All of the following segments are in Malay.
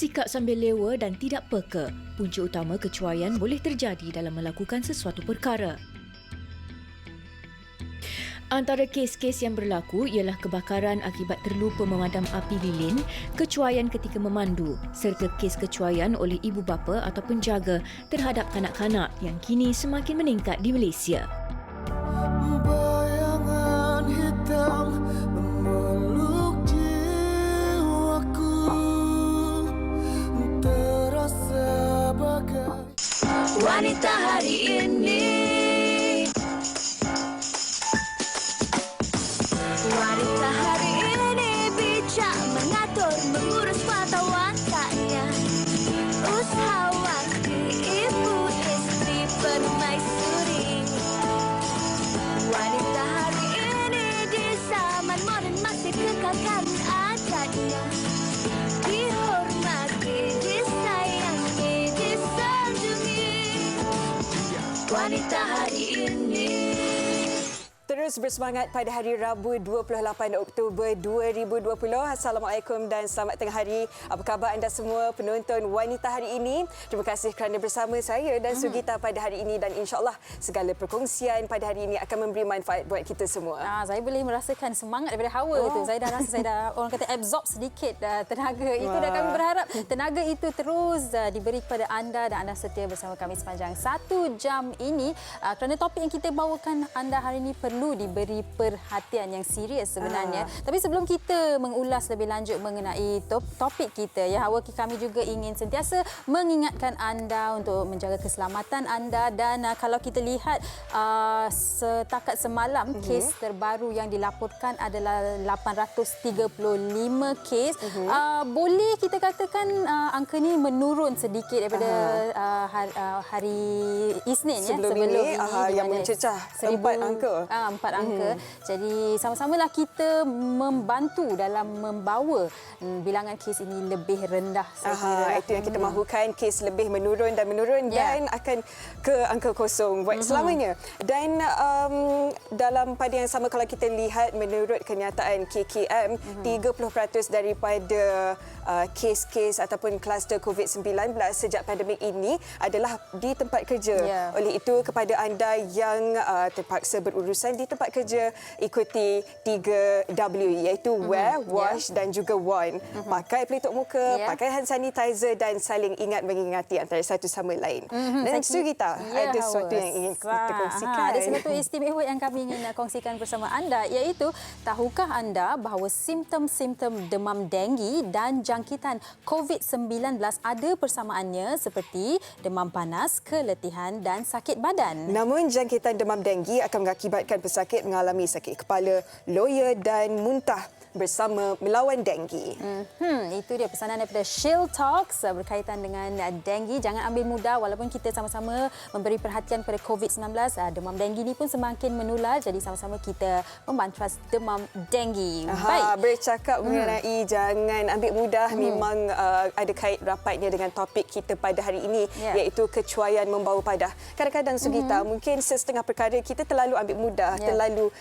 Sikap sambil lewa dan tidak peka, punca utama kecuaian boleh terjadi dalam melakukan sesuatu perkara. Antara kes-kes yang berlaku ialah kebakaran akibat terlupa memadam api lilin, kecuaian ketika memandu, serta kes kecuaian oleh ibu bapa atau penjaga terhadap kanak-kanak yang kini semakin meningkat di Malaysia. Bayangan hitam memeluk jiwaku, terasa bagai wanita hari ini. Wanita hari ini bijak mengatur, mengurus mata wataknya. Usahawati, ibu istri permaisuri. Wanita hari ini di zaman moden masih kekalkan adatnya. Dihormati, disayangi, disanjungi. Wanita hari ini. Terus bersemangat pada hari Rabu 28 Oktober 2020. Assalamualaikum dan selamat tengah hari. Apa khabar anda semua penonton Wanita hari ini? Terima kasih kerana bersama saya dan Sugita pada hari ini, dan insya-Allah segala perkongsian pada hari ini akan memberi manfaat buat kita semua. Saya boleh merasakan semangat daripada Hawa tu. Saya dah rasa saya dah orang kata absorb sedikit tenaga itu, dan kami berharap tenaga itu terus diberi kepada anda dan anda setia bersama kami sepanjang 1 jam ini, kerana topik yang kita bawakan anda hari ini perlu diberi perhatian yang serius sebenarnya. Tapi sebelum kita mengulas lebih lanjut mengenai topik kita, ya Hawa, kami juga ingin sentiasa mengingatkan anda untuk menjaga keselamatan anda. Dan kalau kita lihat setakat semalam, kes terbaru yang dilaporkan adalah 835 kes. Boleh kita katakan angka ini menurun sedikit daripada hari Isnin, sebelum ini yang mencecah 4 angka. 4 angka. Jadi sama-samalah kita membantu dalam membawa bilangan kes ini lebih rendah. Itu yang kita mahukan, kes lebih menurun dan dan akan ke angka kosong buat selamanya. Dan dalam pada yang sama, kalau kita lihat menurut kenyataan KKM, 30% daripada kes-kes ataupun kluster COVID-19 sejak pandemik ini adalah di tempat kerja. Oleh itu, kepada anda yang terpaksa berurusan di tempat kerja, ikuti 3W, iaitu wear, wash dan juga warn. Pakai pelitup muka, pakai hand sanitizer dan saling ingat mengingati antara satu sama lain. Dan Sugita, ada sesuatu yang ingin kita kongsikan. Ada sesuatu istimewa yang kami ingin kongsikan bersama anda, iaitu tahukah anda bahawa simptom-simptom demam denggi dan jangkitan COVID-19 ada persamaannya seperti demam panas, keletihan dan sakit badan. Namun jangkitan demam denggi akan mengakibatkan pesakit mengalami sakit kepala, loya dan muntah bersama melawan denggi. Itu dia pesanan daripada Shield Talks berkaitan dengan denggi. Jangan ambil mudah, walaupun kita sama-sama memberi perhatian pada COVID-19, demam denggi ini pun semakin menular. Jadi sama-sama kita membantas demam denggi. Baik. Bercakap mengenai jangan ambil mudah, memang ada kait rapatnya dengan topik kita pada hari ini, iaitu kecuaian membawa padah. Kadang-kadang Sugita, mungkin sesetengah perkara kita terlalu ambil mudah, terlalu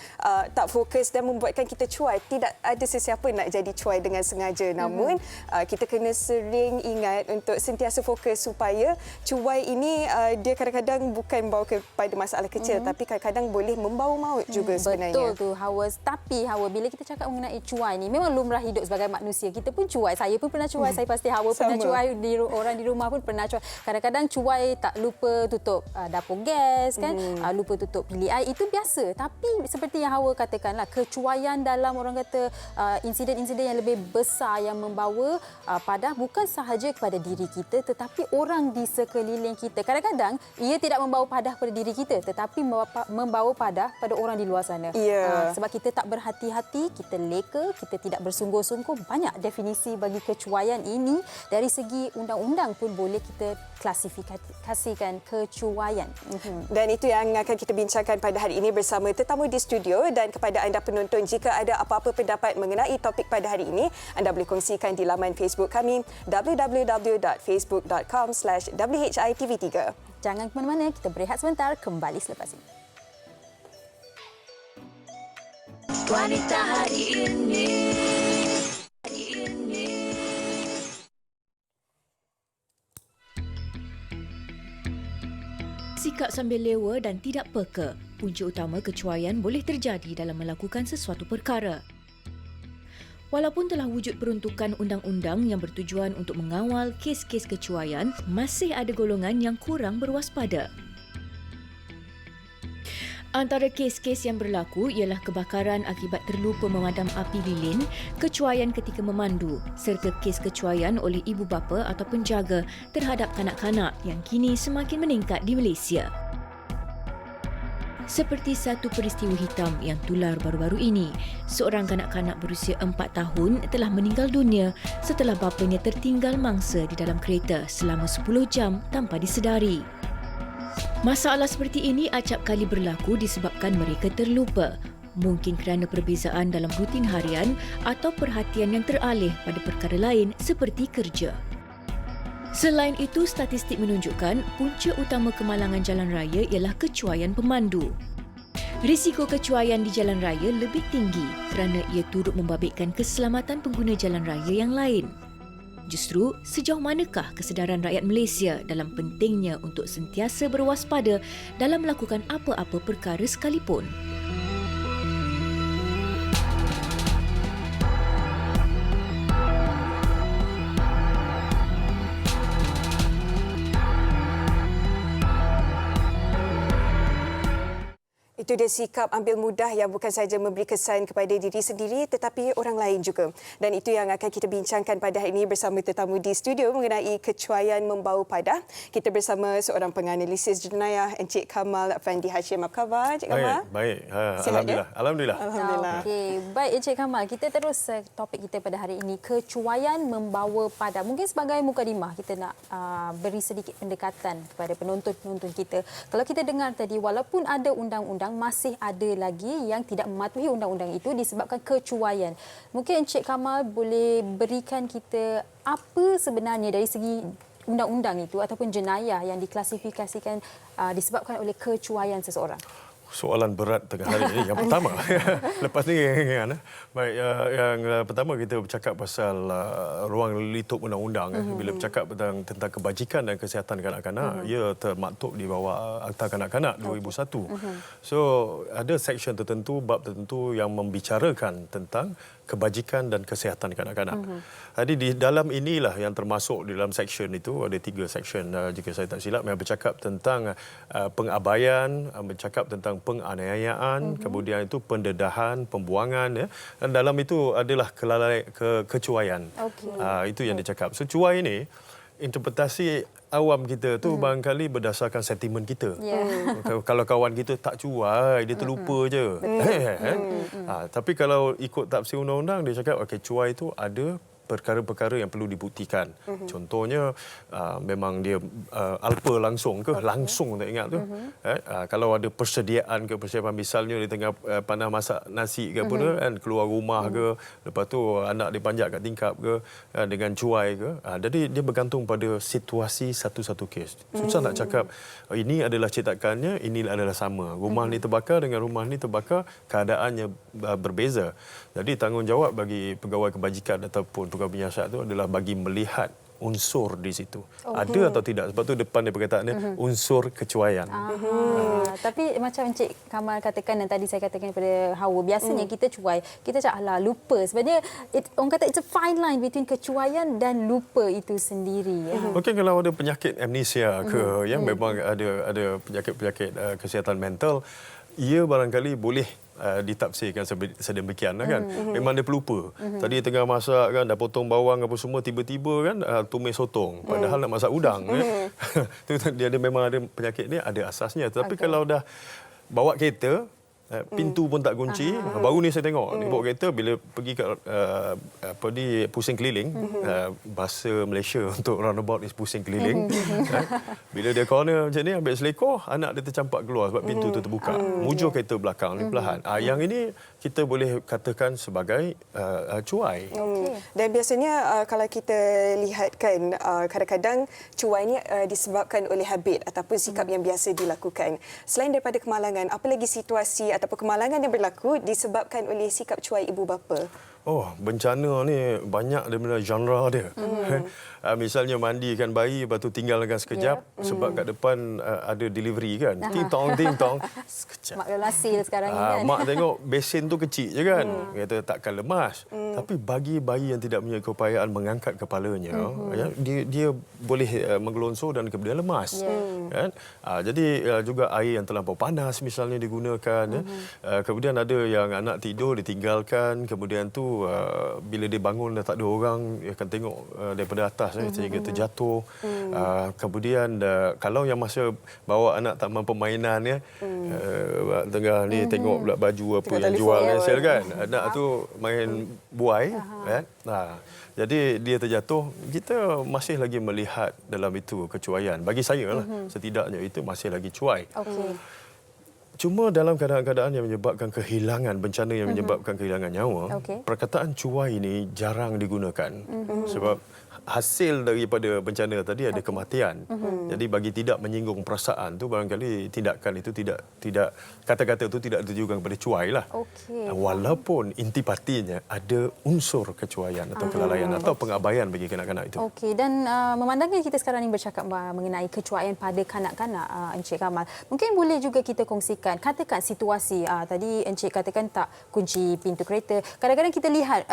tak fokus dan membuatkan kita cuai. Tidak ada sesiapa nak jadi cuai dengan sengaja. Namun kita kena sering ingat untuk sentiasa fokus supaya cuai ini dia kadang-kadang bukan membawa kepada masalah kecil, tapi kadang-kadang boleh membawa maut juga sebenarnya. Betul tu Hawa. Tapi Hawa, bila kita cakap mengenai cuai ni, memang lumrah hidup sebagai manusia. Kita pun cuai. Saya pun pernah cuai. Saya pasti Hawa pernah cuai. Orang di rumah pun pernah cuai. Kadang-kadang cuai tak lupa tutup dapur gas, kan? Lupa tutup bilik air. Itu biasa. Tapi seperti yang Hawa katakanlah, kecuaian dalam orang kata insiden-insiden yang lebih besar yang membawa padah bukan sahaja kepada diri kita, tetapi orang di sekeliling kita. Kadang-kadang ia tidak membawa padah pada diri kita, tetapi membawa padah pada orang di luar sana. Sebab kita tak berhati-hati, kita leka, kita tidak bersungguh-sungguh. Banyak definisi bagi kecuaian ini. Dari segi undang-undang pun boleh kita klasifikasikan kecuaian. Dan itu yang akan kita bincangkan pada hari ini bersama tetamu di studio. Dan kepada anda penonton, jika ada apa-apa pendapat mengenai topik pada hari ini, anda boleh kongsikan di laman Facebook kami www.facebook.com/WHITV3. Jangan ke mana-mana, kita berehat sebentar, kembali selepas ini. Wanita hari ini. Bercakap sambil lewa dan tidak peka, punca utama kecuaian boleh terjadi dalam melakukan sesuatu perkara. Walaupun telah wujud peruntukan undang-undang yang bertujuan untuk mengawal kes-kes kecuaian, masih ada golongan yang kurang berwaspada. Antara kes-kes yang berlaku ialah kebakaran akibat terlupa memadam api lilin, kecuaian ketika memandu serta kes kecuaian oleh ibu bapa atau penjaga terhadap kanak-kanak yang kini semakin meningkat di Malaysia. Seperti satu peristiwa hitam yang tular baru-baru ini, seorang kanak-kanak berusia 4 tahun telah meninggal dunia setelah bapanya tertinggal mangsa di dalam kereta selama 10 jam tanpa disedari. Masalah seperti ini acap kali berlaku disebabkan mereka terlupa, mungkin kerana perbezaan dalam rutin harian atau perhatian yang teralih pada perkara lain seperti kerja. Selain itu, statistik menunjukkan punca utama kemalangan jalan raya ialah kecuaian pemandu. Risiko kecuaian di jalan raya lebih tinggi kerana ia turut membabitkan keselamatan pengguna jalan raya yang lain. Justru, sejauh manakah kesedaran rakyat Malaysia dalam pentingnya untuk sentiasa berwaspada dalam melakukan apa-apa perkara sekalipun? Itu dia sikap ambil mudah yang bukan sahaja memberi kesan kepada diri sendiri tetapi orang lain juga. Dan itu yang akan kita bincangkan pada hari ini bersama tetamu di studio mengenai kecuaian membawa padah. Kita bersama seorang penganalisis jenayah, Encik Kamal Afandi Hashim. Apa khabar, Encik Kamal? Baik. Sihat, Alhamdulillah. Alhamdulillah. Okey, baik Encik Kamal, kita terus topik kita pada hari ini, kecuaian membawa padah. Mungkin sebagai mukadimah kita nak beri sedikit pendekatan kepada penonton-penonton kita. Kalau kita dengar tadi, walaupun ada undang-undang, masih ada lagi yang tidak mematuhi undang-undang itu disebabkan kecuaian. Mungkin Encik Kamal boleh berikan kita apa sebenarnya dari segi undang-undang itu ataupun jenayah yang diklasifikasikan disebabkan oleh kecuaian seseorang. Soalan berat tengah hari ini. Yang pertama, lepas ni baik, yang pertama kita bercakap pasal ruang litup undang-undang. Bila bercakap tentang kebajikan dan kesihatan kanak-kanak, ia termaktub di bawah Akta Kanak-kanak 2001. So ada seksyen tertentu, bab tertentu yang membicarakan tentang kebajikan dan kesihatan kanak-kanak. Jadi di dalam inilah yang termasuk di dalam seksyen itu, ada 3 seksyen jika saya tak silap, yang bercakap tentang pengabaian, bercakap tentang penganiayaan, kemudian itu pendedahan, pembuangan, ya. Dan dalam itu adalah kecuaian. Itu yang dicakap. So cuai ini, interpretasi awam kita tu barangkali berdasarkan sentimen kita. Kalau kawan kita tak cuai, dia terlupa je. Tapi kalau ikut tafsir undang-undang, dia cakap okey, cuai itu ada perkara-perkara yang perlu dibuktikan. Contohnya, memang dia alpa langsung ke? Langsung tak ingat tu. Kalau ada persediaan ke, persiapan misalnya di tengah pandang masak nasi ke apa kan, keluar rumah ke, lepas tu anak dia panjat kat tingkap ke, dengan cuai ke. Jadi dia bergantung pada situasi satu-satu kes. Susah nak cakap ini adalah cetakannya, ini adalah sama. Rumah ni terbakar dengan rumah ni terbakar, keadaannya berbeza. Jadi tanggungjawab bagi pegawai kebajikan ataupun pegawai penyiasat itu adalah bagi melihat unsur di situ. Ada atau tidak. Sebab tu depan dia perkataannya unsur kecuaian. Tapi macam Encik Kamal katakan dan tadi saya katakan kepada Hawa, biasanya kita cuai, kita cakap alah lupa. Sebenarnya orang kata it's a fine line between kecuaian dan lupa itu sendiri. Mungkin kalau ada penyakit amnesia ke, yang memang ada penyakit-penyakit kesihatan mental, ia barangkali boleh ditafsirkan sedemikian kan. Memang dia pelupa. Tadi tengah masak kan, dah potong bawang apa semua, tiba-tiba kan tumis sotong. Padahal nak masak udang. Dia memang ada penyakit ni, ada asasnya. Tapi kalau dah bawa kereta, pintu pun tak kunci. Baru ni saya tengok, dia bawa kereta bila pergi kat pusing keliling, bahasa Malaysia untuk roundabout is pusing keliling. Bila dia corner macam ni, ambil selekor, anak dia tercampak keluar sebab pintu tu terbuka. Mujur kereta belakang ni perlahan. Yang ini kita boleh katakan sebagai cuai. Dan biasanya kalau kita lihat kan, kadang-kadang cuai ini disebabkan oleh habit ataupun sikap yang biasa dilakukan. Selain daripada kemalangan, apa lagi situasi ataupun kemalangan yang berlaku disebabkan oleh sikap cuai ibu bapa? Oh, bencana ni banyak daripada genre dia. Misalnya mandikan bayi, lepas tu tinggalkan sekejap sebab kat depan ada delivery kan. Ting tong, sekejap. Mak lasil sekarang ni kan. Mak tengok besen tu kecil je kan. Kata takkan lemas. Tapi bagi bayi yang tidak punya keupayaan mengangkat kepalanya, ya, dia boleh menggelonsor dan kemudian lemas. Kan? Jadi juga air yang terlampau panas misalnya digunakan. Ya. Kemudian ada yang anak tidur ditinggalkan, kemudian tu bila dia bangun dah tak ada orang, dia akan tengok daripada atas sehingga terjatuh. Kemudian kalau yang masa bawa anak taman permainan ya, tengah ni tengok pula baju apa Tengok yang telefon jual ya, sale kan. Anak tu main buai kan. Jadi dia terjatuh, kita masih lagi melihat dalam itu kecuaian. Bagi saya lah, setidaknya itu masih lagi cuai. Okey. Cuma dalam keadaan-keadaan yang menyebabkan kehilangan, bencana yang menyebabkan kehilangan nyawa, perkataan cuai ini jarang digunakan. Sebab hasil daripada bencana tadi ada kematian. Jadi bagi tidak menyinggung perasaan tu, barangkali tindakan itu tidak kata-kata itu tidak ditujukan kepada cuai lah. Walaupun intipatinya ada unsur kecuaian atau kelalaian atau pengabaian bagi kanak-kanak itu. Okey, dan memandangkan kita sekarang ini bercakap mengenai kecuaian pada kanak-kanak, Encik Kamal, mungkin boleh juga kita kongsikan, katakan situasi tadi Encik katakan tak kunci pintu kereta. Kadang-kadang kita lihat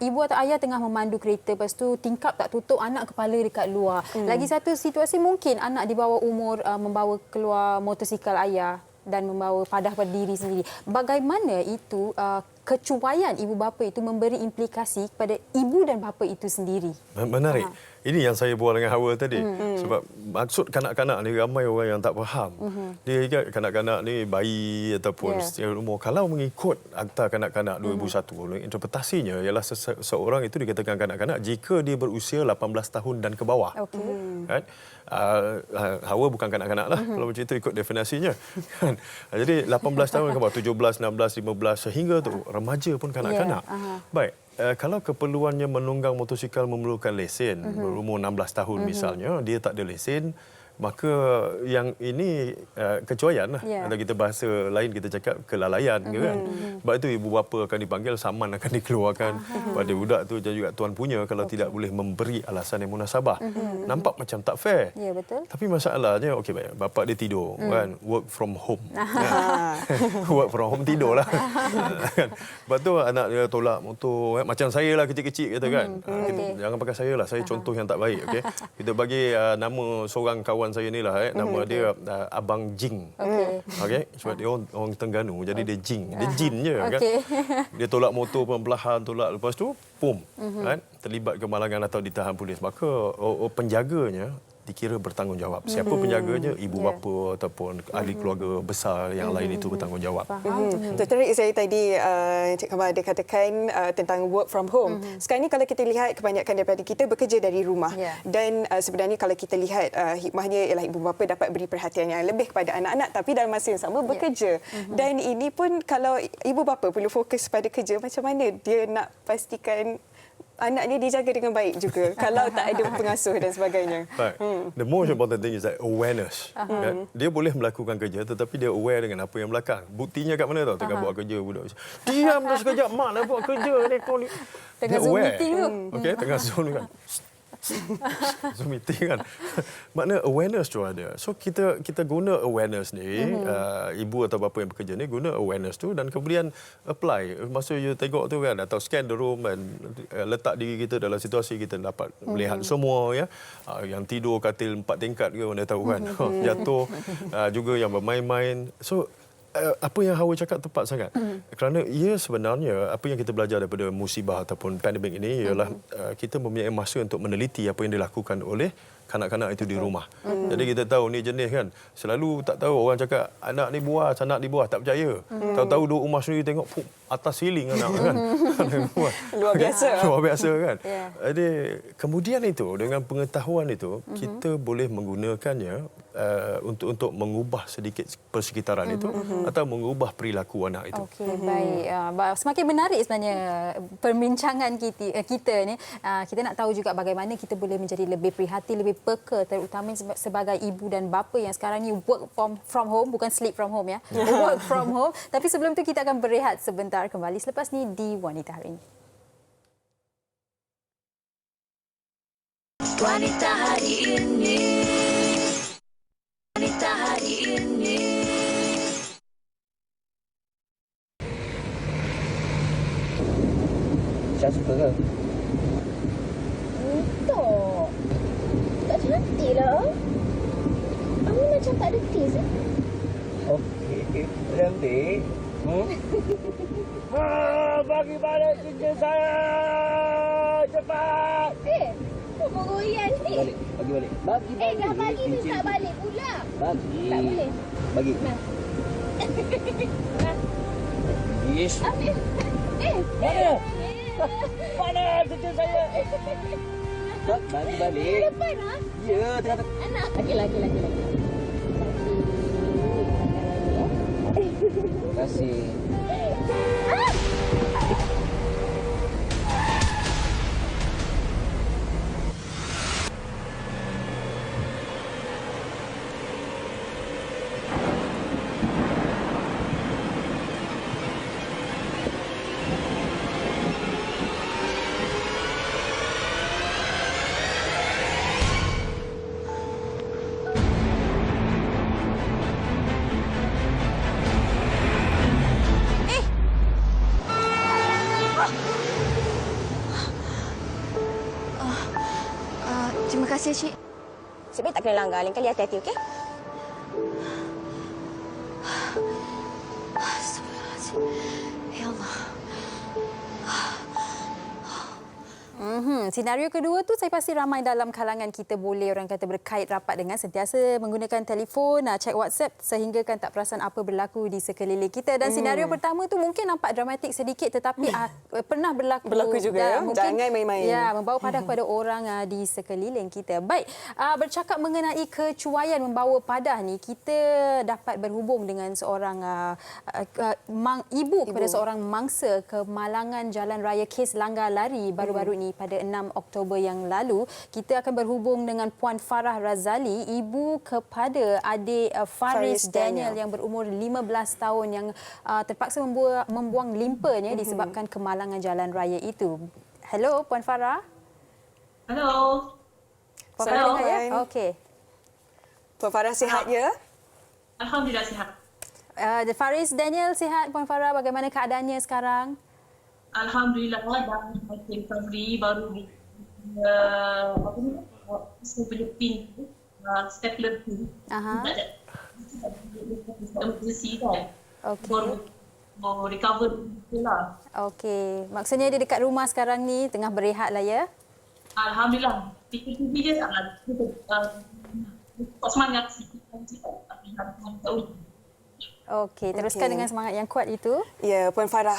ibu atau ayah tengah memandu kereta, lepas tu tingkap tak tutup, anak kepala dekat luar. Lagi satu situasi mungkin anak di bawah umur membawa keluar motosikal ayah dan membawa padah pada diri sendiri. Bagaimana itu kecuaian ibu bapa itu memberi implikasi kepada ibu dan bapa itu sendiri? Menarik. Ini yang saya bual dengan Hawa tadi. Sebab maksud kanak-kanak ni ramai orang yang tak faham. Dia ingat kanak-kanak ni bayi ataupun setiap umur. Kalau mengikut Akta Kanak-kanak 2001, interpretasinya ialah seseorang itu dikatakan kanak-kanak jika dia berusia 18 tahun dan ke bawah. Kan? Hawa bukan kanak-kanak lah kalau macam itu ikut definisinya. Kan? Jadi 18 tahun ke bawah, 17, 16, 15 sehingga tu remaja pun kanak-kanak. Baik. Kalau keperluannya menunggang motosikal memerlukan lesen, berumur 16 tahun misalnya, dia tak ada lesen, maka yang ini kecuaian lah. Atau kita bahasa lain kita cakap kelalaian ke kan. Sebab itu ibu bapa akan dipanggil, saman akan dikeluarkan pada budak tu dan juga tuan punya kalau tidak boleh memberi alasan yang munasabah. Nampak macam tak fair. Ya, betul. Tapi masalahnya okey baik, bapa dia tidur kan, work from home. Work from home tidurlah. Kan. Lepas tu anak dia tolak motor macam saya lah kecil-kecil kata kan. Jangan pakai saya lah, saya contoh yang tak baik okey. Kita bagi nama seorang kawan saya ni lah nama dia Abang Jing. Okey. Sebab dia orang Terengganu jadi dia Jing. Dia Jin je kan. Dia tolak motor perlahan tolak, lepas tu pum kan terlibat kemalangan atau ditahan polis. Maka penjaganya dikira bertanggungjawab. Siapa penjaganya? Ibu bapa ataupun ahli keluarga besar yang lain itu bertanggungjawab. Tertarik saya tadi Encik Kamal ada katakan tentang work from home. Sekarang ni kalau kita lihat kebanyakan daripada kita bekerja dari rumah. Dan sebenarnya kalau kita lihat hikmahnya ialah ibu bapa dapat beri perhatian yang lebih kepada anak-anak tapi dalam masa yang sama bekerja. Dan ini pun kalau ibu bapa perlu fokus pada kerja, macam mana dia nak pastikan anaknya dijaga dengan baik juga kalau tak ada pengasuh dan sebagainya. The most important thing is that awareness. Kan? Dia boleh melakukan kerja tetapi dia aware dengan apa yang belakang. Buktinya kat mana tahu? Tengah buat kerja budak. Diam dah sekejap, mak nak buat kerja ni kau ni. Tengah Zoom meeting tu. Okey, tengah Zoom kan. Zoom meeting kan. Makna awareness tu ada. So kita guna awareness ni, ibu atau bapa yang bekerja ni guna awareness tu dan kemudian apply. Masa you tengok tu kan atau scan the room dan letak diri kita dalam situasi kita dapat melihat semua ya. Yang tidur katil 4 tingkat ke mana tahu kan. Jatuh juga yang bermain-main. So apa yang Hawa cakap tepat sangat. Kerana ia sebenarnya apa yang kita belajar daripada musibah ataupun pandemik ini ialah kita mempunyai masa untuk meneliti apa yang dilakukan oleh kanak-kanak itu di rumah. Jadi kita tahu ni jenis kan. Selalu tak tahu orang cakap anak ni buas, anak di bawah, tak percaya. Tahu-tahu duduk rumah sendiri tengok atas siling anak kan. Luar biasa. Luar biasa kan. Jadi kemudian itu dengan pengetahuan itu kita boleh menggunakannya untuk mengubah sedikit persekitaran itu atau mengubah perilaku anak itu. Okey, baik. Semakin menarik sebenarnya perbincangan kita ni. Kita nak tahu juga bagaimana kita boleh menjadi lebih prihatin, lebih peka terutama sebagai ibu dan bapa yang sekarang ni work from home, bukan sleep from home ya. Work from home. Tapi sebelum tu kita akan berehat sebentar, kembali selepas ni di Wanita Hari Ini. Wanita hari ini, wanita hari ini. Syah suka ke? Tak. Tak cantik lah. Kamu macam tak ada taste. Okey, cantik. Bagi balik cincin saya. Cepat. Apa goyang ni? Bagi balik. Bagi balik. Dah bagi tu tak balik pula. Bagi. Tak boleh. Bagi. Nah. Yes. Ambil. Mana? Mana cincin saya? Bagi balik. Depan lah. Ya, tengah. Anak. Lagi. Terima kasih. Terima kasih, Cik. Sebaik tak kena langgar. Lain kali hati-hati, okey? Astagfirullahaladzim. Ya Allah. Senario kedua tu saya pasti ramai dalam kalangan kita boleh orang kata berkait rapat dengan sentiasa menggunakan telefon, cek WhatsApp sehingga kan tak perasan apa berlaku di sekeliling kita. Dan senario pertama tu mungkin nampak dramatik sedikit tetapi pernah berlaku juga ya. mungkin, Jangan main-main. Ya, membawa padah kepada orang di sekeliling kita. Baik, bercakap mengenai kecuaian membawa padah ni, kita dapat berhubung dengan seorang ibu kepada seorang mangsa kemalangan jalan raya kes langgar lari baru-baru ni pada 6 Oktober yang lalu. Kita akan berhubung dengan Puan Farah Razali, ibu kepada adik Faris Daniel yang berumur 15 tahun yang terpaksa membuang limpanya disebabkan kemalangan jalan raya itu. Hello Puan Farah. Hello. Puan Farah dengar ya? Okey. Puan Farah sihat ya? Alhamdulillah sihat. Faris Daniel sihat Puan Farah, bagaimana keadaannya sekarang? Alhamdulillah dan recovery baru di punya pin stapler pin. Tak ada emergency kan. Okey. Baru recover lah. Okey. Maksudnya dia dekat rumah sekarang ni tengah berehat lah ya? Alhamdulillah. PKP je semangat sikit. Okey, teruskan dengan semangat yang kuat itu. Ya, Puan Farah,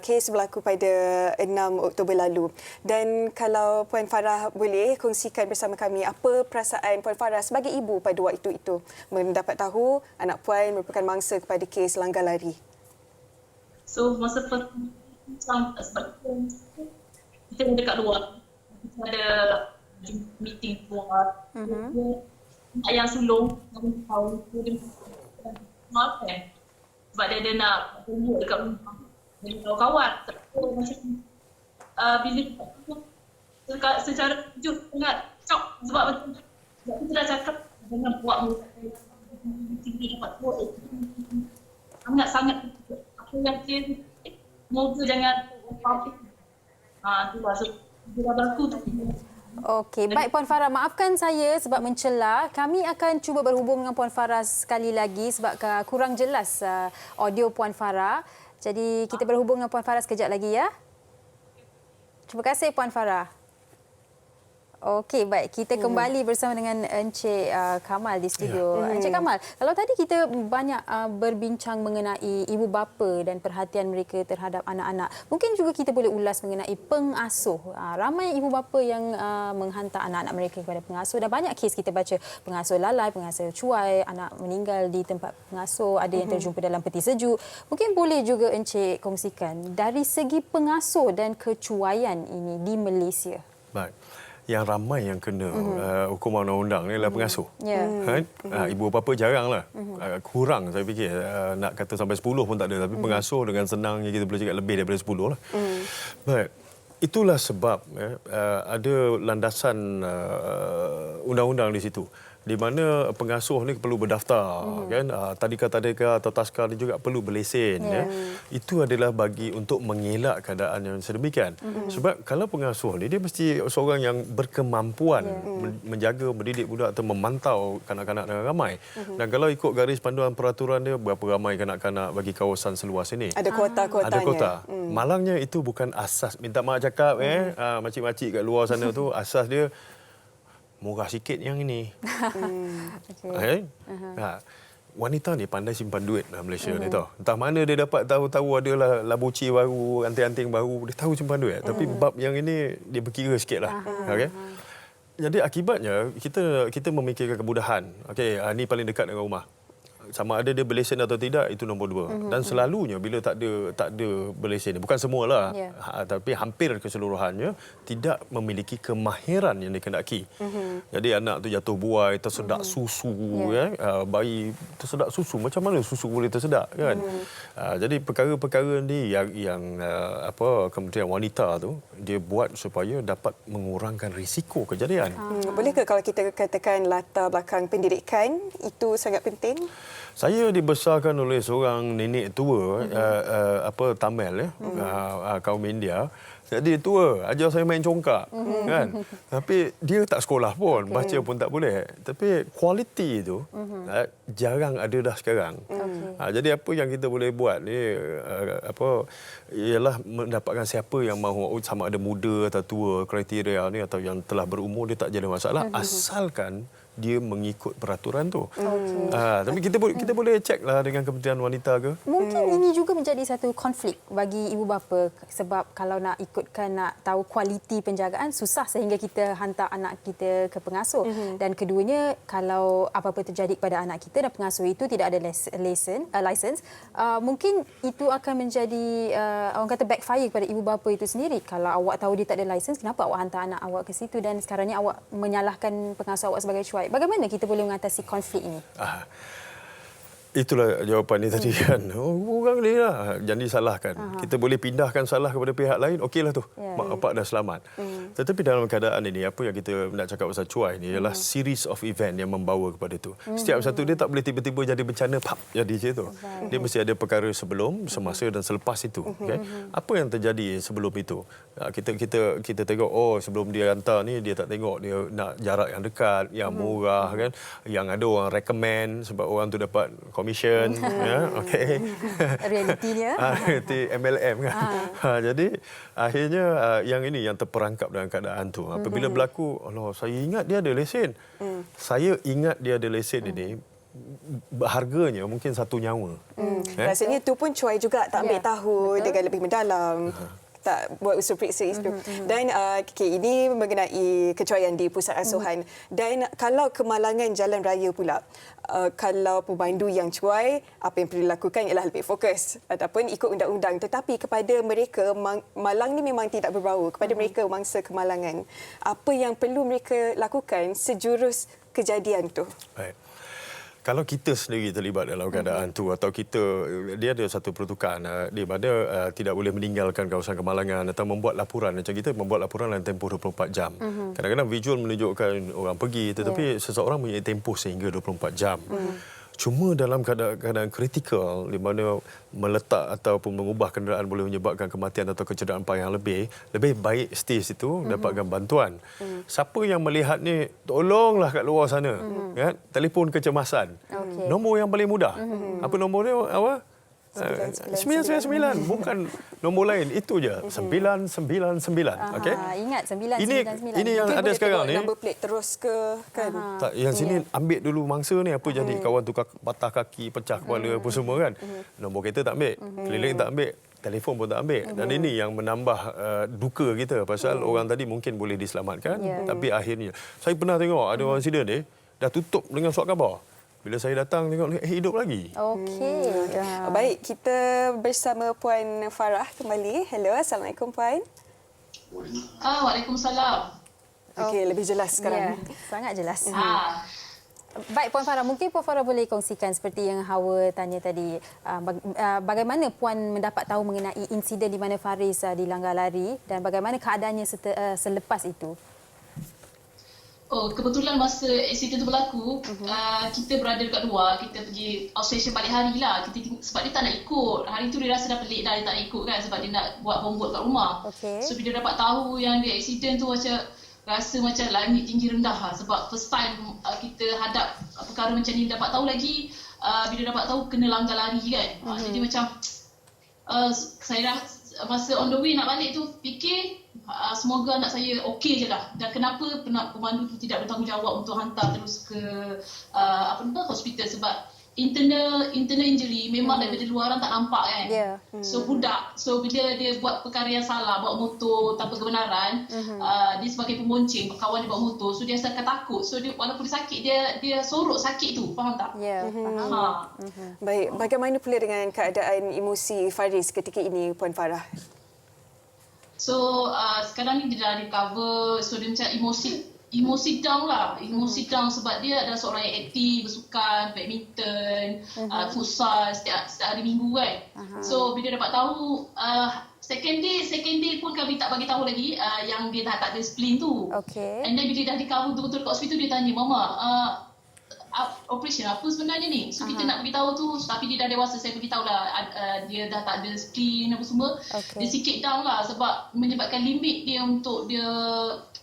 kes berlaku pada 6 Oktober lalu. Dan kalau Puan Farah boleh kongsikan bersama kami apa perasaan Puan Farah sebagai ibu pada waktu itu mendapat tahu anak Puan merupakan mangsa kepada kes langgar lari. So, masa pertama sebab kita dekat luar. Kita ada meeting keluar. Anak yang sulung, yang tahu, dia kan? Sebab dia ada nak tunjuk dekat rumah dengan kawan-kawan. Bila secara kejut sangat shock sebab kita dah cakap dengan buat tinggi dapat buat sangat aku yakin moga jangan public. Itulah so bila berlaku tu. Okey, baik Puan Farah, maafkan saya sebab mencela. Kami akan cuba berhubung dengan Puan Farah sekali lagi sebab kurang jelas audio Puan Farah. Jadi kita berhubung dengan Puan Farah sekejap lagi ya. Terima kasih Puan Farah. Okey, baik. Kita kembali bersama dengan Encik Kamal di studio. Encik Kamal, kalau tadi kita banyak berbincang mengenai ibu bapa dan perhatian mereka terhadap anak-anak, mungkin juga kita boleh ulas mengenai pengasuh. Ramai ibu bapa yang menghantar anak-anak mereka kepada pengasuh. Dah banyak kes kita baca, pengasuh lalai, pengasuh cuai, anak meninggal di tempat pengasuh, ada yang terjumpa dalam peti sejuk. Mungkin boleh juga Encik kongsikan dari segi pengasuh dan kecuaian ini di Malaysia. Baik. Yang ramai yang kena hukuman undang-undang ni adalah pengasuh. Kan? Ibu bapa jaranglah. Kurang saya fikir. Nak kata sampai 10 pun tak ada. Tapi pengasuh dengan senangnya kita boleh cakap lebih daripada 10 lah. Baik. Itulah sebab ada landasan undang-undang di situ, di mana pengasuh ni perlu berdaftar, kan, tadika atau taska ni juga perlu berlesen. Itu adalah bagi untuk mengelak keadaan yang sedemikian. Sebab kalau pengasuh ni dia mesti seorang yang berkemampuan menjaga, mendidik budak atau memantau kanak-kanak dengan ramai. Dan kalau ikut garis panduan peraturan dia, berapa ramai kanak-kanak bagi kawasan seluas ini, Ada kuota-kuotanya. ada kuota. Malangnya itu bukan asas, minta maaf cakap makcik-makcik kat luar sana tu, asas dia murah sikit yang ini. Wanita ni pandai simpan duit dalam Malaysia ni tau. Entah mana dia dapat tahu adalah labuci baru, anting-anting baru, dia tahu simpan duit. Tapi bab yang ini dia berkira sikitlah. Okey. Jadi akibatnya kita memikirkan kemudahan. Okey, ni paling dekat dengan rumah. Sama ada dia berlesen atau tidak, itu nombor dua. Dan selalunya bila tak ada berlesen, bukan semualah, tapi hampir keseluruhannya tidak memiliki kemahiran yang dikehendaki. Jadi anak tu jatuh buai, tersedak susu, bayi tersedak susu, macam mana susu boleh tersedak, kan? Jadi perkara-perkara ni yang Kementerian Wanita tu dia buat supaya dapat mengurangkan risiko kejadian. Bolehkah kalau kita katakan latar belakang pendidikan itu sangat penting? Saya dibesarkan oleh seorang nenek tua, Tamil, kaum India. Jadi dia tua, ajar saya main congkak, kan. Tapi dia tak sekolah pun, baca pun tak boleh. Tapi kualiti itu jarang ada dah sekarang. Jadi apa yang kita boleh buat ni ialah mendapatkan siapa yang mahu, sama ada muda atau tua, kriteria ni, atau yang telah berumur, dia tak jadi masalah, asalkan dia mengikut peraturan tu. Tapi kita boleh ceklah dengan Kementerian Wanita ke. Mungkin ini juga menjadi satu konflik bagi ibu bapa, sebab kalau nak tahu kualiti penjagaan, susah sehingga kita hantar anak kita ke pengasuh. Dan keduanya, kalau apa-apa terjadi kepada anak kita dan pengasuh itu tidak ada license, mungkin itu akan menjadi orang kata backfire kepada ibu bapa itu sendiri. Kalau awak tahu dia tak ada license, kenapa awak hantar anak awak ke situ, dan sekarang ni awak menyalahkan pengasuh awak sebagai cuai. Bagaimana kita boleh mengatasi konflik ini? Itulah jawapan ni tadi, kan. Orang ni lah jangan disalahkan. Kita boleh pindahkan salah kepada pihak lain, okeylah tu. Mak bapak dah selamat. Tetapi dalam keadaan ini, apa yang kita nak cakap pasal cuai ni ialah series of event yang membawa kepada itu. Setiap satu dia tak boleh tiba-tiba jadi bencana, jadi macam tu. Dia mesti ada perkara sebelum, semasa dan selepas itu. Okay? Apa yang terjadi sebelum itu? Kita tengok, sebelum dia hantar ni, dia tak tengok dia nak jarak yang dekat, yang murah, kan. Yang ada orang recommend sebab orang tu dapat commission, okey. Realitinya. Realiti MLM, kan. Jadi akhirnya yang ini yang terperangkap dalam keadaan tu. Apabila berlaku, Allah, saya ingat dia ada lesen. Saya ingat dia ada lesen ini, harganya mungkin satu nyawa. Rasanya itu pun cuai juga tak ambil tahu dengan lebih mendalam. Tak buat usul periksa itu. Dan ini mengenai kecuaian di pusat asuhan. Dan kalau kemalangan jalan raya pula, kalau pemandu yang cuai, apa yang perlu dilakukan ialah lebih fokus ataupun ikut undang-undang. Tetapi kepada mereka, malang ni memang tidak berbau. Kepada mereka mangsa kemalangan, apa yang perlu mereka lakukan sejurus kejadian tu? Baik. Kalau kita sendiri terlibat dalam keadaan tu, atau dia ada satu peruntukan di mana tidak boleh meninggalkan kawasan kemalangan atau membuat laporan, macam kita membuat laporan dalam tempoh 24 jam. Kadang-kadang visual menunjukkan orang pergi, tetapi seseorang punya tempoh sehingga 24 jam. Cuma dalam keadaan kritikal, di mana meletak ataupun mengubah kenderaan boleh menyebabkan kematian atau kecederaan payah lebih baik stay situ, dapatkan bantuan. Siapa yang melihat ni, tolonglah kat luar sana. Kan? Telefon kecemasan. Nombor yang paling mudah. Apa nombor dia? Apa? 999, bukan nombor lain, itu je. 999. Okey. Ingat 999. Ini yang ada sekarang ni. Number plate terus ke, kan? Tak, yang sini ambil dulu mangsa ni, apa jadi kawan tu patah kaki, pecah kepala apa semua, kan. Nombor kereta tak ambil, keliling tak ambil, telefon pun tak ambil. Dan ini yang menambah duka kita, pasal orang tadi mungkin boleh diselamatkan, tapi akhirnya saya pernah tengok ada orang insiden ni dah tutup dengan surat khabar. Bila saya datang tengok hidup lagi. Okey. Baik, kita bersama Puan Farah kembali. Hello, Assalamualaikum Puan. Waalaikumsalam. Okey, lebih jelas sekarang. Sangat jelas. Baik Puan Farah, mungkin Puan Farah boleh kongsikan seperti yang Hawa tanya tadi, bagaimana Puan mendapat tahu mengenai insiden di mana Faris dilanggar lari dan bagaimana keadaannya selepas itu? Oh, kebetulan masa insiden tu berlaku, kita berada dekat luar, kita pergi outstation balik hari lah. Kita tengok, sebab dia tak nak ikut. Hari tu dia rasa dah pelik dah, dia tak nak ikut kan sebab dia nak buat homework kat rumah. Okay. So bila dapat tahu yang dia insiden tu macam rasa macam langit tinggi rendah lah. Sebab first time kita hadap perkara macam ni, dapat tahu lagi bila dapat tahu kena langgar lari kan. Jadi macam saya dah masa on the way nak balik tu fikir semoga anak saya okey je lah. Dan kenapa pemandu tu tidak bertanggungjawab untuk hantar terus ke hospital sebab internal injury memang daripada luaran tak nampak kan. Yeah. So budak, so bila dia buat perkara yang salah, bawa motor tanpa kebenaran, dia sebagai pemonceng, kawan dia bawa motor, so dia akan takut. So dia walaupun dia sakit, dia sorok sakit tu, faham tak? Ya, faham. Baik, bagaimana pula dengan keadaan emosi Faris ketika ini, Puan Farah? So sekarang ni dia dah recover, so dia macam emosi down lah. Emosi down sebab dia adalah seorang yang aktif, bersukan, badminton, futsal setiap hari minggu kan. So bila dapat tahu second day pun kami tak bagi tahu lagi yang dia dah tak ada spleen tu. Okay. And then bila dah recover betul-betul kat hospital, dia tanya, Mama, operation apa sebenarnya ni? So kita nak beritahu tu, tapi dia dah dewasa, saya beritahu lah dia dah tak ada spleen apa semua. Dia sikit down lah sebab menyebabkan limit dia untuk dia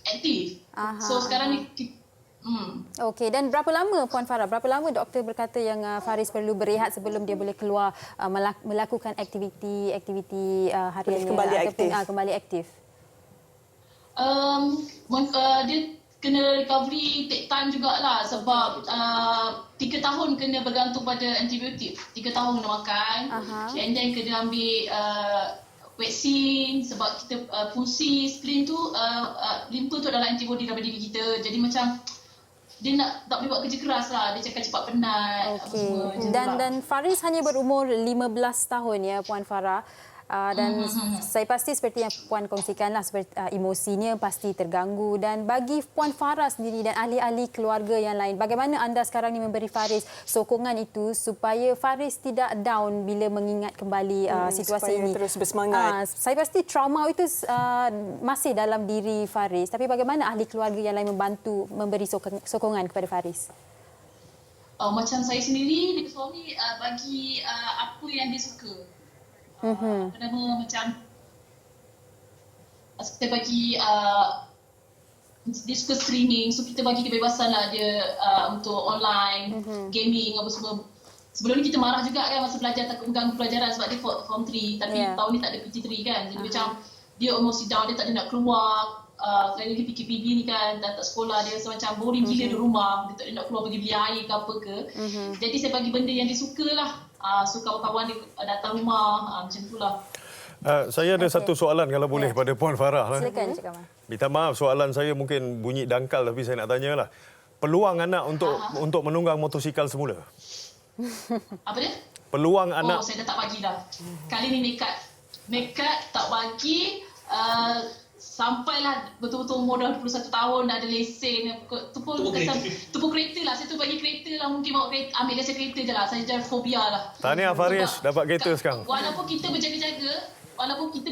aktif. So sekarang ni Okey, dan berapa lama Puan Farah, berapa lama doktor berkata yang Faris perlu berehat sebelum dia boleh keluar melakukan aktiviti hariannya ataupun kembali aktif? Dia kena recovery, take time jugalah sebab 3 tahun kena bergantung pada antibiotik. 3 tahun kena makan, and then kena ambil vaksin sebab kita fungsi spleen tu, limpa tu adalah antibody daripada diri kita. Jadi macam dia tak boleh buat kerja keras lah. Dia cakap cepat penat. Okey. Dan Faris hanya berumur 15 tahun ya Puan Farah. Dan saya pasti seperti yang Puan kongsikanlah, seperti emosinya pasti terganggu. Dan bagi Puan Farah sendiri dan ahli-ahli keluarga yang lain, bagaimana anda sekarang ni memberi Faris sokongan itu supaya Faris tidak down bila mengingat kembali situasi ini? Terus bersemangat. Saya pasti trauma itu masih dalam diri Faris. Tapi bagaimana ahli keluarga yang lain membantu memberi sokongan kepada Faris? Macam saya sendiri, dia suami bagi apa yang dia suka. Pertama macam kita bagi dia suka streaming, so kita bagi kebebasan lah dia untuk online, gaming apa semua. Sebelum ni kita marah juga kan masa belajar, takut mengganggu pelajaran sebab dia form 3, tapi tahun ni tak ada PT3 kan. Jadi macam dia emosi down, dia tak ada nak keluar. Lagi PKPD ni kan, dan tak sekolah, dia rasa macam boring gila di rumah, dia tak ada nak keluar pergi beli air ke apa ke. Jadi saya bagi benda yang dia suka lah. So kawan-kawan dia datang rumah, macam itulah. Saya ada satu soalan kalau boleh pada Puan Farah. Silakan Cik Kamal. Minta maaf soalan saya mungkin bunyi dangkal tapi saya nak tanyalah. Peluang anak untuk menunggang motosikal semula? Apa dia? Peluang anak. Saya dah tak bagi dah. Kali ni nekat tak bagi. Sampailah betul-betul umur dah 21 tahun, dah ada lesen. Tu pun kereta lah. Saya tu bagi kereta lah. Mungkin bawa kereta, ambil lesen kereta je lah. Saya jangan fobia lah. Tahniah Faris, dapat kereta sekarang. Walaupun kita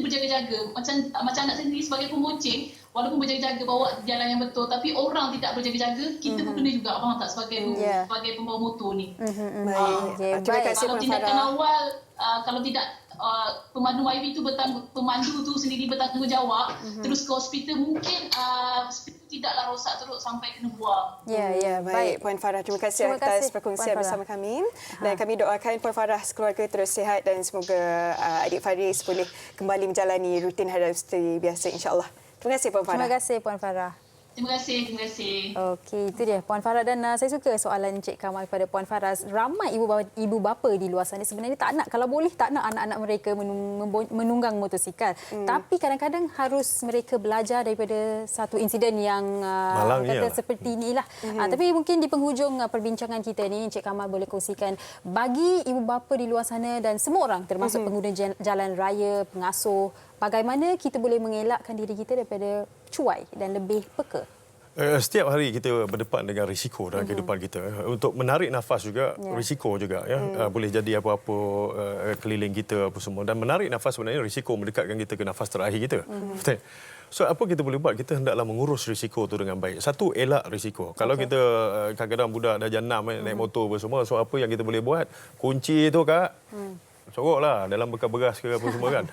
berjaga-jaga, macam anak sendiri sebagai pemonceng, walaupun berjaga-jaga bawa jalan yang betul, tapi orang tidak berjaga-jaga, kita pun kena juga, faham tak, sebagai pembawa motor ni. Terima kasih Kalau Puan tindakan Farah. awal, kalau tidak pemandu YB tu pemandu tu sendiri bertanggungjawab, terus ke hospital, mungkin hospital tidaklah rosak terus sampai kena buang. Ya, Baik, Puan Farah, terima kasih atas perkongsian bersama kami. Dan kami doakan Puan Farah sekeluarga terus sihat dan semoga adik Faris boleh kembali menjalani rutin harian seperti biasa, insya-Allah. Terima kasih Puan Farah. Terima kasih Puan Farah. Terima kasih. Okey, itu dia Puan Farah, dan saya suka soalan Encik Kamal kepada Puan Farah. Ramai ibu bapa di luar sana sebenarnya tak nak, kalau boleh tak nak anak-anak mereka menunggang motosikal. Tapi kadang-kadang harus mereka belajar daripada satu insiden yang seperti inilah. Tapi mungkin di penghujung perbincangan kita ni, Encik Kamal boleh kongsikan bagi ibu bapa di luar sana dan semua orang termasuk pengguna jalan raya, pengasuh, bagaimana kita boleh mengelakkan diri kita daripada cuai dan lebih peka? Setiap hari kita berdepan dengan risiko dalam kehidupan kita. Untuk menarik nafas juga, risiko juga. Boleh jadi apa-apa keliling kita apa semua. Dan menarik nafas sebenarnya risiko mendekatkan kita ke nafas terakhir kita. Betul? So, apa kita boleh buat? Kita hendaklah mengurus risiko itu dengan baik. Satu, elak risiko. Kalau kita kadang-kadang budak dah jenam naik motor apa semua, so apa yang kita boleh buat? Kunci tu, Kak. Soroklah dalam bekas beras ke apa semua kan.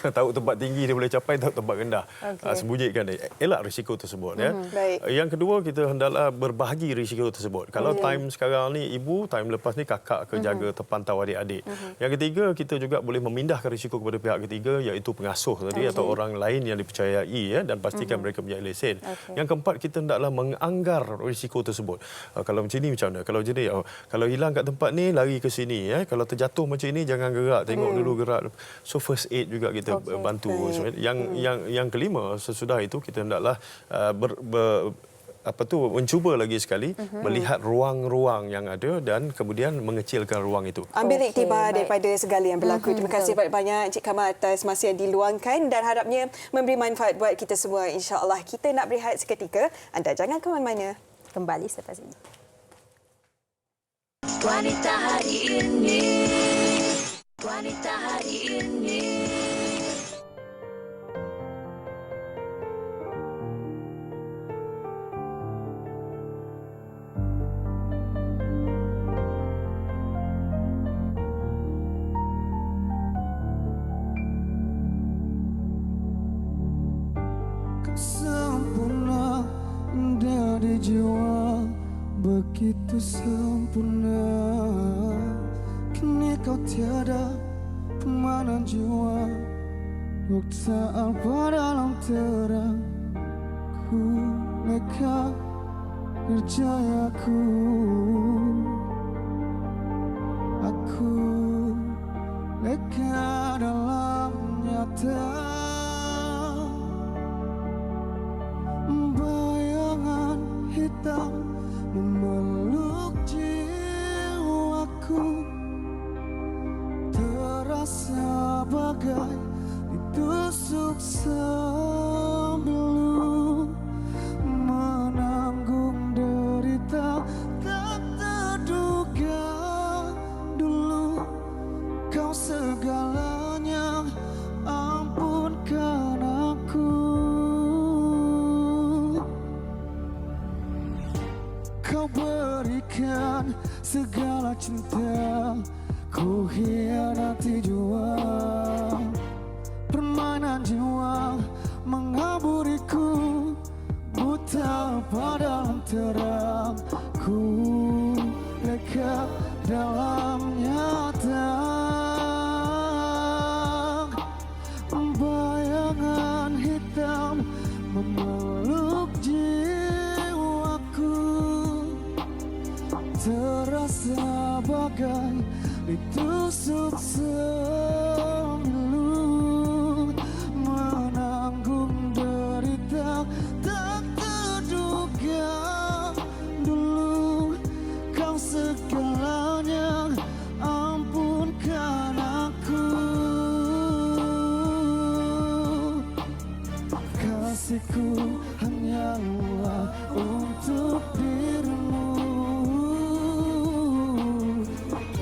Tahu tempat tinggi dia boleh capai, tahu tempat rendah. Sembunyikan dia. Elak risiko tersebut. Baik. Yang kedua, kita hendaklah berbahagi risiko tersebut. Kalau time sekarang ni ibu, time lepas ni kakak ke jaga terpantau adik-adik. Yang ketiga, kita juga boleh memindahkan risiko kepada pihak ketiga, iaitu pengasuh tadi atau orang lain yang dipercayai dan pastikan mereka punya lesen. Yang keempat, kita hendaklah menganggar risiko tersebut. Kalau macam ni macam mana? Kalau jadi kalau hilang kat tempat ni lari ke sini. Kalau terjatuh macam ni jangan gerak, tengok dulu gerak. So first aid juga kita bantu. Yang kelima, sesudah itu kita hendaklah mencuba lagi sekali melihat ruang-ruang yang ada dan kemudian mengecilkan ruang itu. Ambil iktibar daripada segala yang berlaku. Terima kasih banyak Encik Kamal atas masa yang diluangkan dan harapnya memberi manfaat buat kita semua. InsyaAllah. Kita nak berehat seketika. Anda jangan ke mana-mana. Kembali selepas ini. Wanita hari ini. Wanita hari ini. Sempurna dari jiwa, begitu sempurna. Kini kau tiada pemanan jiwa, bukta apa dalam terang. Ku leka kerjayaku, aku leka dalam nyata. Bayangan hitam memeluk jiwaku, terasa bagai ditusuk sembelu, menanggung derita tak terduga. Dulu kau segalanya, ampunkan aku. Kau berikan segala cinta, ku hianati jua. Permainan jiwa mengaburiku, buta pada dalam terang. Ku leka dalam nyata. Bayangan hitam memeluk jiwaku, terasa bagai ditusuk sembelu, menanggung derita tak terduga. Dulu kau segalanya, ampunkan aku. Kasihku hanyalah untuk dirimu.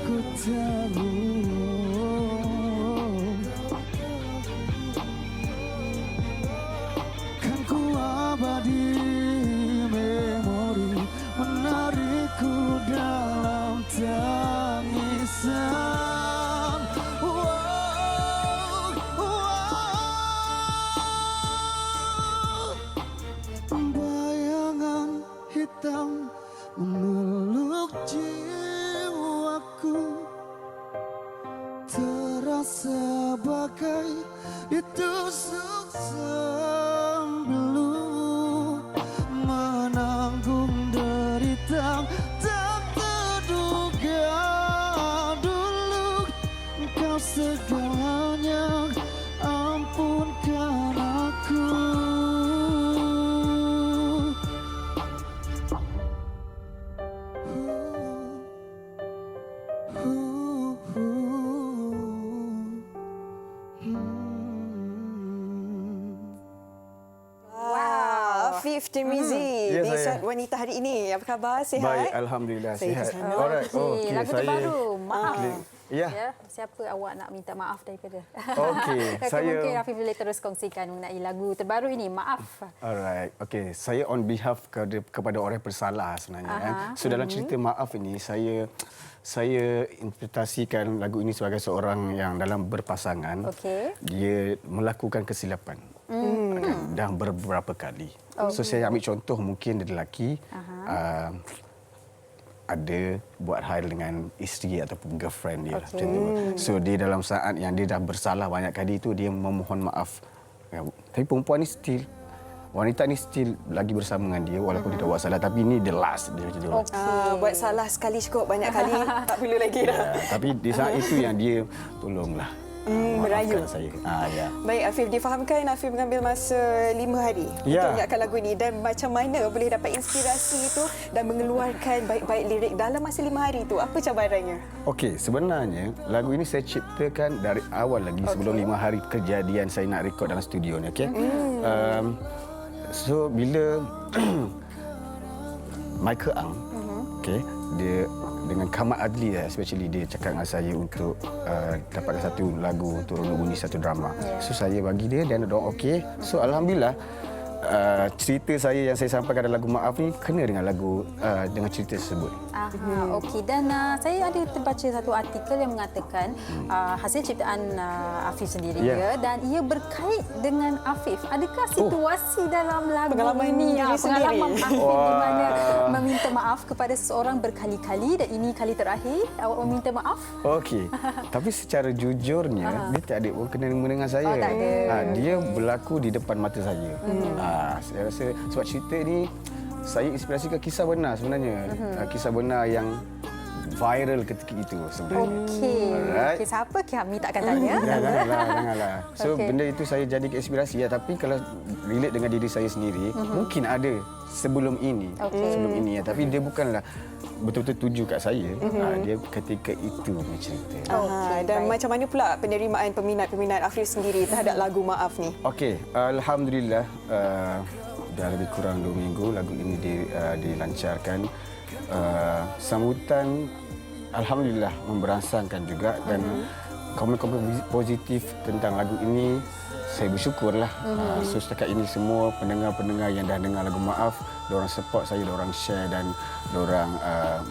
Ku tahu kan ku abadi memori, menarikku dalam tangisan. Bayangan hitam memeluk jiwaku, terasa bagai ditusuk sembelu, menanggung derita tak terduga. Dulu kau segalanya, ampunkan aku. Afif Tirmizi Ya, di saya. Surat Wanita hari ini. Apa khabar? Sihat? Baik, alhamdulillah Saya sihat. di sana. Alright. Okey, lagu terbaru, Maaf. Ya. Ya, siapa awak nak minta maaf daripada? Okey, Mungkin Afif boleh terus kongsikan mengenai lagu terbaru ini, Maaf. Alright. Okey, saya on behalf kepada orang yang bersalah sebenarnya. So dalam cerita Maaf ini saya interpretasikan lagu ini sebagai seorang yang dalam berpasangan. Okey. Dia melakukan kesilapan. Dan beberapa kali. So saya ambil contoh mungkin dia lelaki ada buat hal dengan isteri ataupun girlfriend dia. Macam tu. So dia dalam saat yang dia dah bersalah banyak kali itu dia memohon maaf. Tapi perempuan ni still, wanita ni still lagi bersama dengan dia walaupun dia dah buat salah, tapi ini the last dia macam tu. Buat salah sekali cukup, banyak kali tak perlu lagi dah. Tapi di saat itu yang dia tolonglah. Merayu. Maafkan saya. Ya. Baik Afif, difahamkan Afif mengambil masa 5 hari untuk Ya. menyiapkan lagu ini, dan macam mana boleh dapat inspirasi itu dan mengeluarkan baik-baik lirik dalam masa 5 hari itu? Apa cabarannya? Okey, sebenarnya lagu ini saya ciptakan dari awal lagi sebelum 5 hari kejadian saya nak rekod dalam studio ni, okey. So bila Michael Ang, okey, dia dengan Kamat Adli, especially dia cakap dengan saya untuk dapatkan satu lagu untuk Ronok Bunyi satu drama. So saya bagi dia dan dia okey. So alhamdulillah cerita saya yang saya sampaikan dalam lagu Maaf ni kena dengan lagu dengan cerita tersebut. Okey, dan saya ada terbaca satu artikel yang mengatakan hasil ciptaan Afif sendiri Ya. dan ia berkait dengan Afif. Adakah situasi dalam lagu Pengalaman ini diri sendiri? pengalaman Afif di mana meminta maaf kepada seseorang berkali-kali dan ini kali terakhir awak meminta maaf? Okey. Tapi secara jujurnya dia tak ada kena dengan saya. Oh, tak ada. Dia berlaku di depan mata saya. Saya rasa sebab cerita ni saya inspirasikan kisah benar sebenarnya. Kisah benar yang viral ketika itu sebenarnya. Okey. Alright. Okey, siapa kami takkan tanya. Janganlah. So Okey. benda itu saya jadikan inspirasi ya, tapi kalau relate dengan diri saya sendiri, mungkin ada sebelum ini. Sebelum ini ya, tapi dia bukanlah betul-betul tuju kat saya. Dia ketika itu punya cerita. Dan macam mana pula penerimaan peminat-peminat Afif sendiri terhadap lagu Maaf ni? Okey, alhamdulillah dah lebih kurang 2 minggu lagu ini dilancarkan. Sambutan alhamdulillah memberangsangkan juga dan komen-komen positif tentang lagu ini saya bersyukurlah. So setakat ini semua pendengar-pendengar yang dah dengar lagu Maaf, diorang support saya, diorang share dan diorang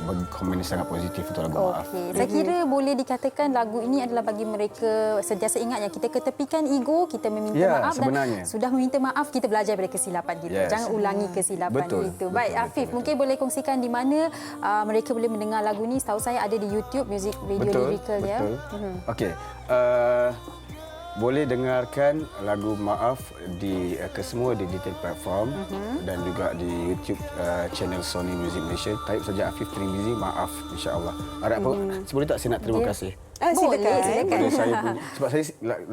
bagi komen yang sangat positif untuk lagu Maaf. Okey, saya kira boleh dikatakan lagu ini adalah bagi mereka sentiasa ingat yang kita ketepikan ego, kita meminta Ya, maaf sebenarnya. dan sudah meminta maaf kita belajar dari kesilapan kita. Yes. Jangan ulangi kesilapan Betul, itu. betul, Baik, betul, Afif, betul. mungkin boleh kongsikan di mana mereka boleh mendengar lagu ini. Setahu saya ada di YouTube, music video lyrical ya. Betul. Okey. Boleh dengarkan lagu Maaf di kesemua digital platform dan juga di YouTube channel Sony Music Malaysia. Type saja Afif Tirmizi Maaf, insya-Allah. Harap sebelum tak saya nak terima kasih. Silakan. Pada saya punya, sebab saya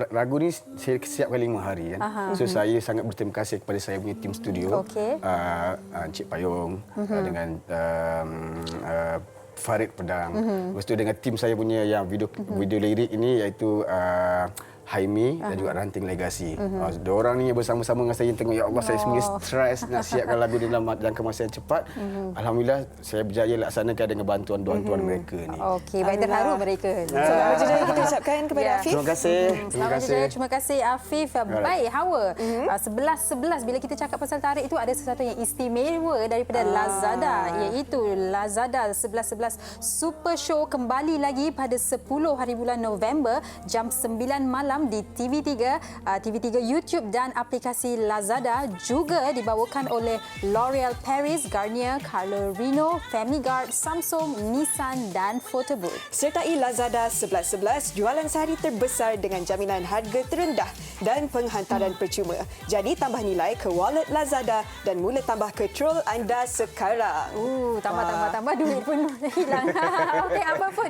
lagu ni saya siapkan 5 hari kan. So saya sangat berterima kasih kepada saya punya tim studio. Okey. Encik Payung dengan Farid Pedang. Lepas tu dengan tim saya punya yang video lirik ini iaitu Haimi dan juga Ranting Legasi. Diorang ni bersama-sama dengan saya tengok, ya Allah saya sebenarnya stres nak siapkan lagu ni dalam jangka masa yang cepat. Alhamdulillah saya berjaya laksanakan dengan bantuan tuan-tuan mereka ni. Okey, baik, terharu mereka. Selamat berjaya kita ucapkan kepada Afif. Terima kasih. Selamat berjaya. Terima kasih Afif. Baik, Hawa. 11-11 bila kita cakap pasal tarikh itu ada sesuatu yang istimewa daripada Lazada, iaitu Lazada 11-11 Super Show kembali lagi pada 10 hari bulan November jam 9 malam di TV3, TV3 YouTube dan aplikasi Lazada, juga dibawakan oleh L'Oreal Paris, Garnier, Carlo Rino, Family Guard, Samsung, Nissan dan Photobooth. Sertai Lazada 11-11, jualan sehari terbesar dengan jaminan harga terendah dan penghantaran percuma. Jadi tambah nilai ke wallet Lazada dan mula tambah control anda sekarang. Tambah duit pun hilang. Okey, apa pun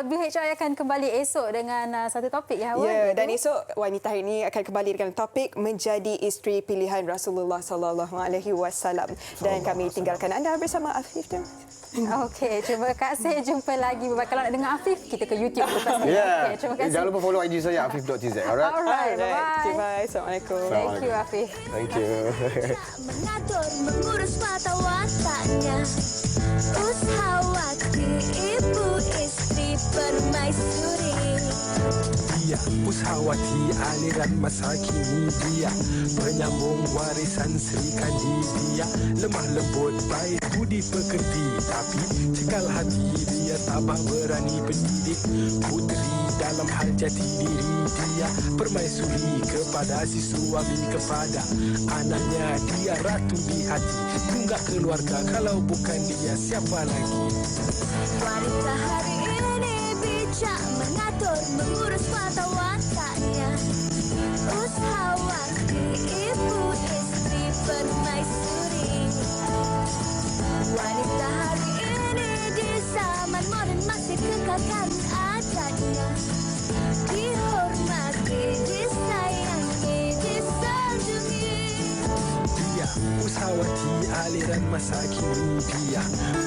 BHI akan kembali esok dengan satu topik ya, Hawa. Ya, Dan esok wanita hari ini akan kembali dengan topik menjadi isteri pilihan Rasulullah sallallahu alaihi wasallam. Dan kami tinggalkan anda bersama Afif. Okey, terima kasih. Jumpa lagi. Kalau nak dengar Afif, kita ke YouTube. Ya. Okay, terima kasih. Jangan lupa follow IG saya Afif.tz. Alright. Alright, bye. Bye. Assalamualaikum. Thank you, Afif. Thank you. Mengatur, mengurus mata wataknya. Ushawati, ibu istri permaisuri. Dia Ushawati, aliran masa kini dia, penyambung warisan Sri Kandi dia, lemah lembut baik budi pekerti, tapi cekal hati dia tabah berani pendidik, puteri dalam hal jati diri dia, permaisuri kepada si suami kepada anaknya, dia ratu di hati, tunggak keluarga, kalau bukan dia siapa lagi? Wanita hari ini bijak mengatur, mengurus mata wataknya. Ushawati, ibu istri permaisuri. Wanita hari ini di zaman moden masih kekalkan adatnya. Dihormati, disayangi, disanjungi. Dia Ushawati, aliran masa kini dia,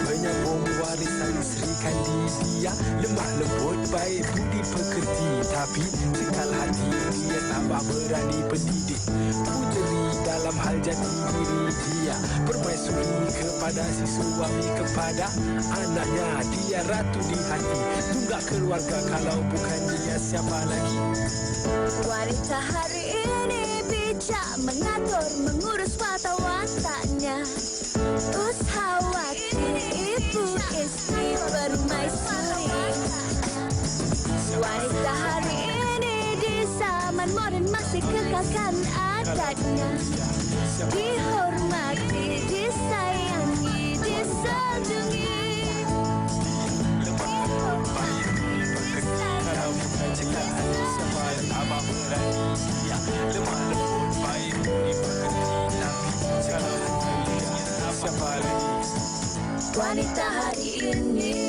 penyambung warisan Sri Kandi dia, lemah lembut baik budi pekerti, tapi cekal hati dia tabah berani pendidik, puteri dalam hal jati diri dia, permaisuri kepada si suami kepada anaknya, dia ratu di hati, tunggak keluarga, kalau bukan dia siapa lagi? Wanita hari ini bijak mengatur, mengurus mata wataknya. Ushawati, ibu istri permaisuri. Wanita hari ini di zaman moden masih kekalkan adatnya. Dihormati, disayangi, disanjungi. Wanita hari ini